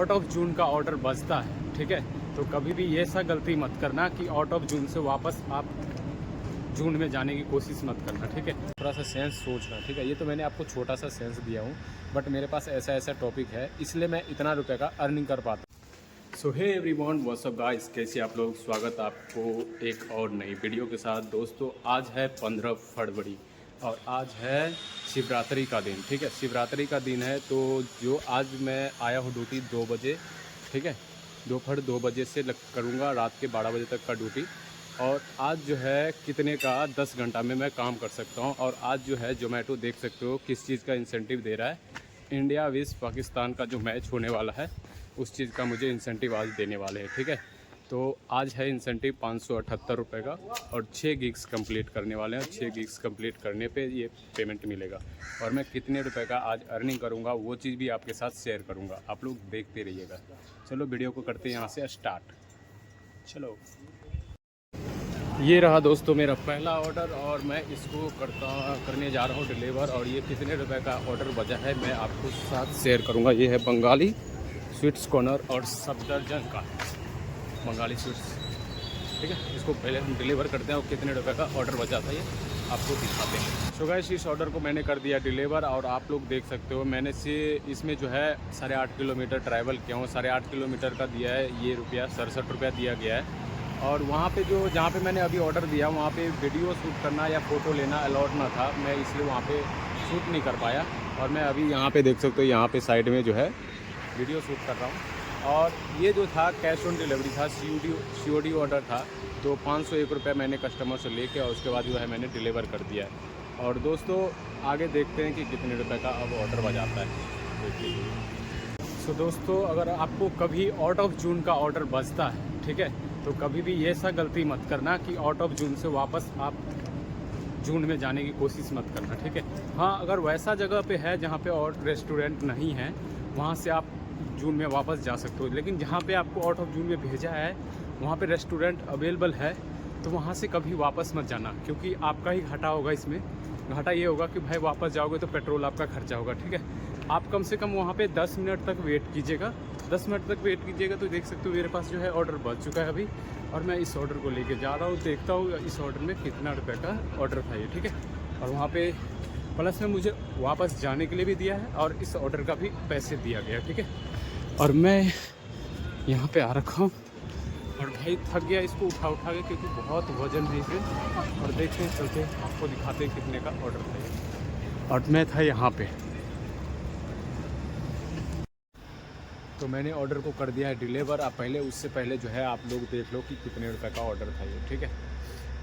Out of June का order बचता है, ठीक है, तो कभी भी ये सा गलती मत करना कि आउट ऑफ जून से वापस आप जून में जाने की कोशिश मत करना, ठीक है। थोड़ा सा सेंस सोचना, ठीक है। ये तो मैंने आपको छोटा सा सेंस दिया हूँ, बट मेरे पास ऐसा ऐसा टॉपिक है, इसलिए मैं इतना रुपये का अर्निंग कर पाता हूँ। So hey everyone, what's up guys, कैसे आप लोग। स्वागत आपको एक और नई वीडियो के साथ। दोस्तों आज है 15 फरवरी और आज है शिवरात्रि का दिन, ठीक है। शिवरात्रि का दिन है, तो जो आज मैं आया हूँ ड्यूटी 2 बजे, ठीक है। दोपहर 2 बजे से करूँगा रात के 12 बजे तक का ड्यूटी। और आज जो है कितने का 10 घंटा में मैं काम कर सकता हूँ। और आज जो है जोमेटो देख सकते हो किस चीज़ का इंसेंटिव दे रहा है। इंडिया विस पाकिस्तान का जो मैच होने वाला है उस चीज़ का मुझे इंसेंटिव आज देने वाले हैं, ठीक है। तो आज है इंसेंटिव 578 रुपये का और 6 गिग्स कंप्लीट करने वाले हैं। 6 गिग्स कंप्लीट करने पे ये पेमेंट मिलेगा। और मैं कितने रुपए का आज अर्निंग करूँगा वो चीज़ भी आपके साथ शेयर करूँगा, आप लोग देखते रहिएगा। चलो वीडियो को करते हैं यहाँ से स्टार्ट। चलो, ये रहा दोस्तों मेरा पहला ऑर्डर और मैं इसको करने जा रहा हूँ डिलीवर। और ये कितने रुपए का ऑर्डर बचा है मैं आपको साथ शेयर करूँगा। ये है बंगाली स्वीट्स कॉर्नर और सफदरजंग का बंगाली स्वीट्स, ठीक है। इसको पहले हम डिलीवर करते हैं और कितने रुपए का ऑर्डर बचा था ये आपको दिखाते हैं। सो गाइस, इस ऑर्डर को मैंने कर दिया डिलीवर और आप लोग देख सकते हो मैंने से इसमें जो है 8.5 किलोमीटर ट्रैवल किया हूँ। 8.5 किलोमीटर का दिया है ये रुपया, 67 रुपया दिया गया है। और वहाँ पे जहाँ पे मैंने अभी ऑर्डर दिया वहाँ पे वीडियो शूट करना या फ़ोटो लेना अलाउड ना था, मैं इसलिए वहाँ पे शूट नहीं कर पाया। और मैं अभी यहाँ पे देख सकते हो, यहाँ पे साइड में जो है वीडियो शूट कर रहा हूँ। और ये जो था कैश ऑन डिलीवरी था, COD ऑर्डर था, तो 501 रुपये मैंने कस्टमर से लेके और उसके बाद जो है मैंने डिलीवर कर दिया है। और दोस्तों आगे देखते हैं कि कितने रुपये का अब ऑर्डर बजाता है, देखिए। सो दोस्तों अगर आपको कभी आउट ऑफ जून का ऑर्डर बचता है, ठीक है, तो कभी भी ये सा गलती मत करना कि आउट ऑफ जून से वापस आप जून में जाने की कोशिश मत करना, ठीक है। हाँ, अगर वैसा जगह पे है जहाँ पे और रेस्टोरेंट नहीं है वहाँ से आप जून में वापस जा सकते हो। लेकिन जहाँ पे आपको आउट ऑफ जून में भेजा है वहाँ पे रेस्टोरेंट अवेलेबल है, तो वहाँ से कभी वापस मत जाना, क्योंकि आपका ही घाटा होगा। इसमें घाटा ये होगा कि भाई वापस जाओगे तो पेट्रोल आपका खर्चा होगा, ठीक है। आप कम से कम वहाँ पे 10 मिनट तक वेट कीजिएगा। 10 मिनट तक वेट कीजिएगा तो देख सकते हो मेरे पास जो है ऑर्डर बच चुका है अभी। और मैं इस ऑर्डर को लेके जा रहा हूँ, देखता हूँ इस ऑर्डर में कितना रुपये का ऑर्डर था ये, ठीक है। और वहाँ पे प्लस में मुझे वापस जाने के लिए भी दिया है और इस ऑर्डर का भी पैसे दिया गया, ठीक है। और मैं यहाँ पे आ रखा हूँ और भाई थक गया इसको उठा के, क्योंकि बहुत वजन है इसे। और देखते हैं, चलते आपको दिखाते हैं कितने का ऑर्डर था ये। और मैं था यहाँ पे, तो मैंने ऑर्डर को कर दिया है डिलीवर। आप पहले उससे पहले जो है आप लोग देख लो कि कितने रुपए का ऑर्डर था ये, ठीक है।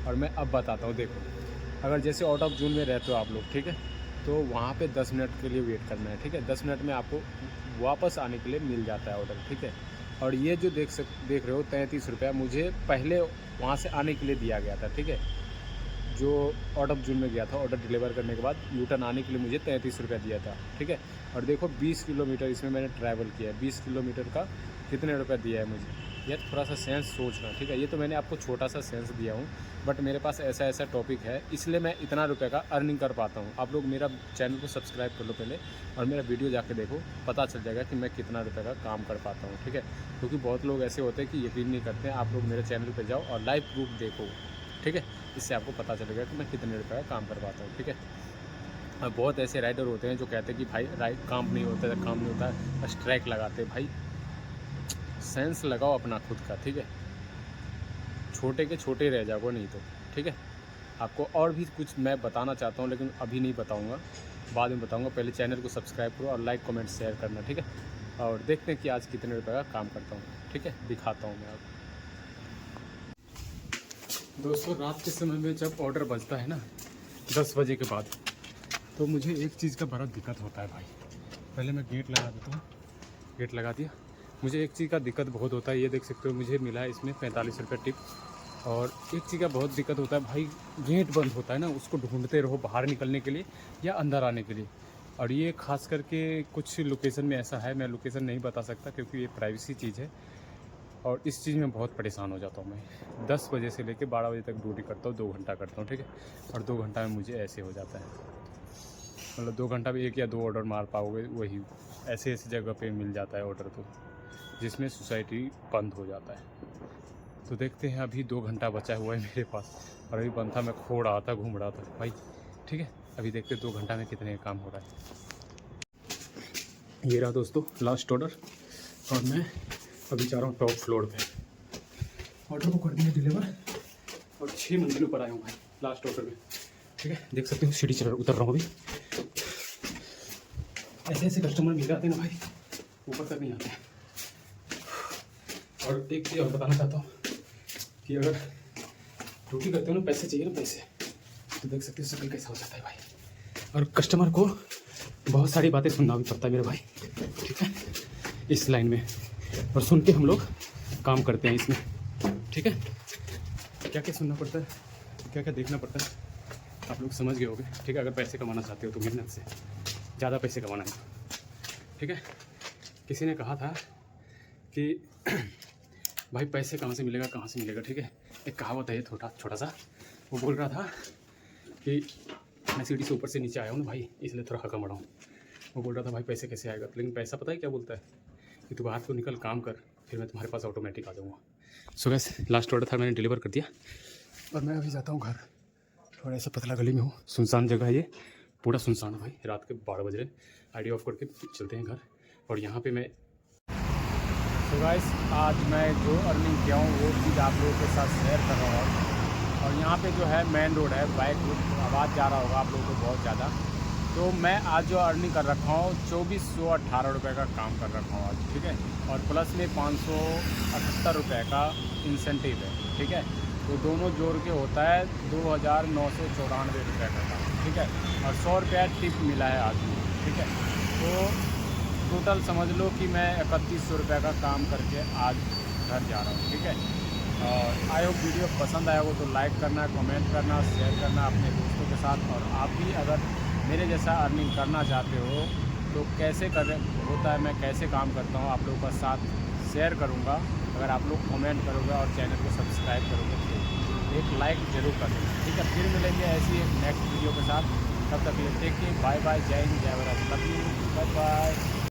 और मैं अब बताता हूँ, देखो अगर जैसे आउट ऑफ जून में रहते हो आप लोग, ठीक है, तो वहाँ पे 10 मिनट के लिए वेट करना है, ठीक है। 10 मिनट में आपको वापस आने के लिए मिल जाता है ऑर्डर, ठीक है। और ये जो देख रहे हो 33 रुपया मुझे पहले वहाँ से आने के लिए दिया गया था, ठीक है। जो आउट ऑफ जून में गया था ऑर्डर डिलीवर करने के बाद यूटर्न आने के लिए मुझे 33 रुपया दिया था, ठीक है। और देखो 20 किलोमीटर इसमें मैंने ट्रैवल किया है। 20 किलोमीटर का कितने रुपया दिया है मुझे, ये थोड़ा सा सेंस सोचना, ठीक है। ये तो मैंने आपको छोटा सा सेंस दिया हूँ, बट मेरे पास ऐसा ऐसा टॉपिक है, इसलिए मैं इतना रुपये का अर्निंग कर पाता हूँ। आप लोग मेरा चैनल को सब्सक्राइब कर लो पहले और मेरा वीडियो जाके देखो, पता चल जाएगा कि मैं कितना रुपये का काम कर पाता हूँ, ठीक है। क्योंकि बहुत लोग ऐसे होते हैं कि यकीन नहीं करते हैं। आप लोग मेरे चैनल पर जाओ और लाइव प्रूफ देखो, ठीक है। इससे आपको पता चलेगा कि मैं कितने रुपये का काम कर पाता हूँ, ठीक है। और बहुत ऐसे राइडर होते हैं जो कहते हैं कि भाई काम नहीं होता, स्ट्राइक लगाते। भाई सेंस लगाओ अपना खुद का, ठीक है। छोटे के छोटे रह जाओगे नहीं तो, ठीक है। आपको और भी कुछ मैं बताना चाहता हूँ लेकिन अभी नहीं बताऊँगा, बाद में बताऊँगा। पहले चैनल को सब्सक्राइब करो और लाइक कमेंट शेयर करना, ठीक है। और देखते हैं कि आज कितने रुपये का काम करता हूँ, ठीक है। दिखाता हूँ मैं आपको। दोस्तों रात के समय में जब ऑर्डर बजता है ना 10 बजे के बाद, तो मुझे एक चीज़ का बड़ा दिक्कत होता है भाई। पहले मैं गेट लगा देता हूँ, गेट लगा दिया। मुझे एक चीज़ का दिक्कत बहुत होता है, ये देख सकते हो मुझे मिला है इसमें 45 रुपये टिप। और एक चीज़ का बहुत दिक्कत होता है भाई, गेट बंद होता है ना, उसको ढूंढते रहो बाहर निकलने के लिए या अंदर आने के लिए। और ये खास करके कुछ लोकेशन में ऐसा है, मैं लोकेशन नहीं बता सकता क्योंकि ये प्राइवेसी चीज़ है। और इस चीज़ में बहुत परेशान हो जाता हूँ मैं। 10 बजे से लेकर 12 बजे तक ड्यूटी करता हूँ, 2 घंटा करता हूँ, ठीक है। और 2 घंटा में मुझे ऐसे हो जाता है, मतलब 2 घंटा में 1 या 2 ऑर्डर मार पाओगे वही। ऐसे ऐसे जगह पे मिल जाता है ऑर्डर तो, जिसमें सोसाइटी बंद हो जाता है। तो देखते हैं, अभी 2 घंटा बचा हुआ है मेरे पास, और अभी बंद था, मैं खो रहा था, घूम रहा था भाई। ठीक है, अभी देखते हैं 2 घंटा में कितने का काम हो रहा है। ये रहा दोस्तों लास्ट ऑर्डर, और मैं अभी जा रहा हूँ टॉप फ्लोर पे। ऑर्डर को कर दिया डिलीवर, और 6 मंजिलों पर आया हूँ भाई लास्ट ऑर्डर में। ठीक है, देख सकते हो सीढ़ी चढ़ उतर रहा हूँ अभी। ऐसे ऐसे कस्टमर मिल जाते हैं ना भाई, ऊपर तक नहीं आते हैं। और एक चीज़ और बताना चाहता हूँ कि अगर ड्यूटी करते हो ना, पैसे चाहिए ना, पैसे, तो देख सकते हो शक्ल कैसा हो जाता है भाई। और कस्टमर को बहुत सारी बातें सुनना भी पड़ता है मेरे भाई, ठीक है, इस लाइन में। और सुन के हम लोग काम करते हैं इसमें, ठीक है। क्या क्या सुनना पड़ता है, क्या क्या देखना पड़ता है, आप लोग समझ गए होंगे। ठीक है, अगर पैसे कमाना चाहते हो तो मेहनत से ज़्यादा पैसे कमाना है, ठीक है। किसी ने कहा था कि भाई पैसे कहाँ से मिलेगा, कहाँ से मिलेगा, ठीक है। एक कहावत है ये छोटा सा, वो बोल रहा था कि मैं सीढ़ी से ऊपर से नीचे आया हूँ ना भाई, इसलिए थोड़ा हल्का मरा हूँ। वो बोल रहा था भाई पैसे कैसे आएगा, लेकिन पैसा पता है क्या बोलता है कि तू बाहर को निकल, काम कर, फिर मैं तुम्हारे पास ऑटोमेटिक आ जाऊँगा। सो गाइस, लास्ट ऑर्डर था, मैंने डिलीवर कर दिया, और मैं अभी जाता हूँ घर। थोड़ा ऐसा पतला गली में हूँ, सुनसान जगह है ये, पूरा सुनसान है भाई। रात के 12 बज रहे, आईडी ऑफ करके चलते हैं घर। और यहाँ पे मैं तो गाइस, आज मैं जो अर्निंग किया हूँ वो चीज़ आप लोगों के साथ शेयर कर रहा हूँ। और यहाँ पे जो है मेन रोड है, बाइक आवाज़ जा रहा होगा आप लोगों को बहुत ज़्यादा। तो मैं आज जो अर्निंग कर रखा हूँ 2418 रुपये का काम कर रखा हूँ आज, ठीक है। और प्लस में 578 रुपये का इंसेंटिव है, ठीक है। तो दोनों जोड़ के होता है 2994 रुपये का काम, ठीक है। और 100 रुपया टिप मिला है आज, ठीक है। तो टोटल समझ लो कि मैं 3100 रुपये का काम करके आज घर जा रहा हूँ, ठीक है। और आई होप वीडियो पसंद आया हो तो लाइक करना, कमेंट करना, शेयर करना अपने दोस्तों के साथ। और आप भी अगर मेरे जैसा अर्निंग करना चाहते हो तो कैसे कर होता है, मैं कैसे काम करता हूँ, आप लोगों का साथ शेयर करूँगा। अगर आप लोग कमेंट करोगे और चैनल को सब्सक्राइब करोगे तो एक लाइक ज़रूर कर देना, ठीक है। फिर मिलेंगे ऐसी एक नेक्स्ट वीडियो के साथ, तब तक ये टेक केयर, बाय बाय, जय हिंद, जय Bharat, love you, bye bye.